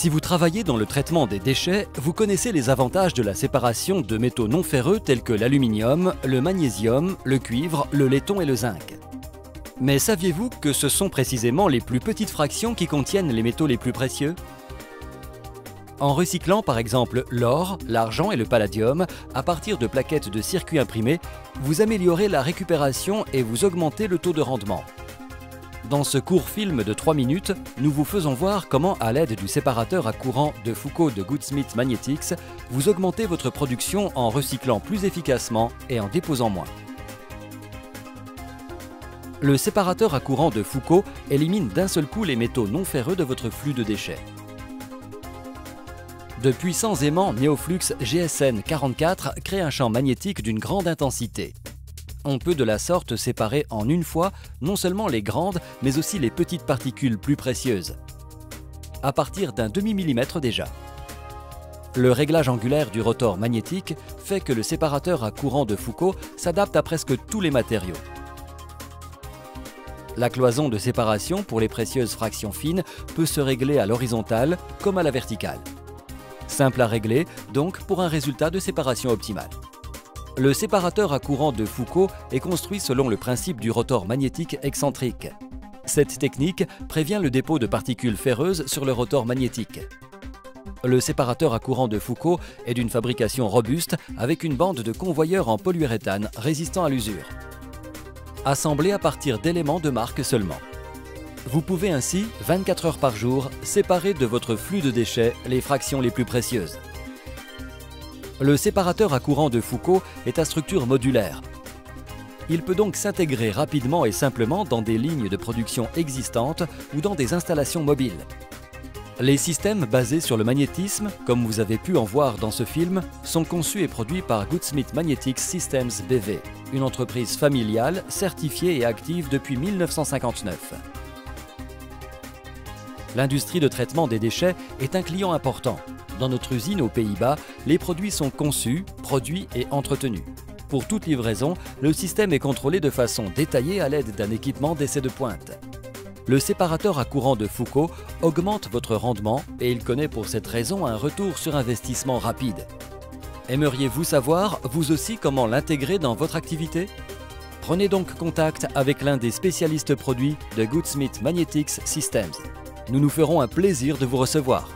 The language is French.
Si vous travaillez dans le traitement des déchets, vous connaissez les avantages de la séparation de métaux non ferreux tels que l'aluminium, le magnésium, le cuivre, le laiton et le zinc. Mais saviez-vous que ce sont précisément les plus petites fractions qui contiennent les métaux les plus précieux? En recyclant par exemple l'or, l'argent et le palladium à partir de plaquettes de circuits imprimés, vous améliorez la récupération et vous augmentez le taux de rendement. Dans ce court film de 3 minutes, nous vous faisons voir comment, à l'aide du séparateur à courant de Foucault de Goodsmith Magnetics, vous augmentez votre production en recyclant plus efficacement et en déposant moins. Le séparateur à courant de Foucault élimine d'un seul coup les métaux non ferreux de votre flux de déchets. De puissants aimants Neoflux GSN 44 créent un champ magnétique d'une grande intensité. On peut de la sorte séparer en une fois non seulement les grandes, mais aussi les petites particules plus précieuses, à partir d'un demi-millimètre déjà. Le réglage angulaire du rotor magnétique fait que le séparateur à courant de Foucault s'adapte à presque tous les matériaux. La cloison de séparation pour les précieuses fractions fines peut se régler à l'horizontale comme à la verticale. Simple à régler, donc, pour un résultat de séparation optimale. Le séparateur à courant de Foucault est construit selon le principe du rotor magnétique excentrique. Cette technique prévient le dépôt de particules ferreuses sur le rotor magnétique. Le séparateur à courant de Foucault est d'une fabrication robuste avec une bande de convoyeur en polyuréthane résistant à l'usure. Assemblé à partir d'éléments de marque seulement. Vous pouvez ainsi, 24 heures par jour, séparer de votre flux de déchets les fractions les plus précieuses. Le séparateur à courant de Foucault est à structure modulaire. Il peut donc s'intégrer rapidement et simplement dans des lignes de production existantes ou dans des installations mobiles. Les systèmes basés sur le magnétisme, comme vous avez pu en voir dans ce film, sont conçus et produits par Goodsmith Magnetics Systems BV, une entreprise familiale, certifiée et active depuis 1959. L'industrie de traitement des déchets est un client important. Dans notre usine aux Pays-Bas, les produits sont conçus, produits et entretenus. Pour toute livraison, le système est contrôlé de façon détaillée à l'aide d'un équipement d'essai de pointe. Le séparateur à courant de Foucault augmente votre rendement et il connaît pour cette raison un retour sur investissement rapide. Aimeriez-vous savoir, vous aussi, comment l'intégrer dans votre activité? Prenez donc contact avec l'un des spécialistes produits de Goodsmith Magnetics Systems. Nous nous ferons un plaisir de vous recevoir.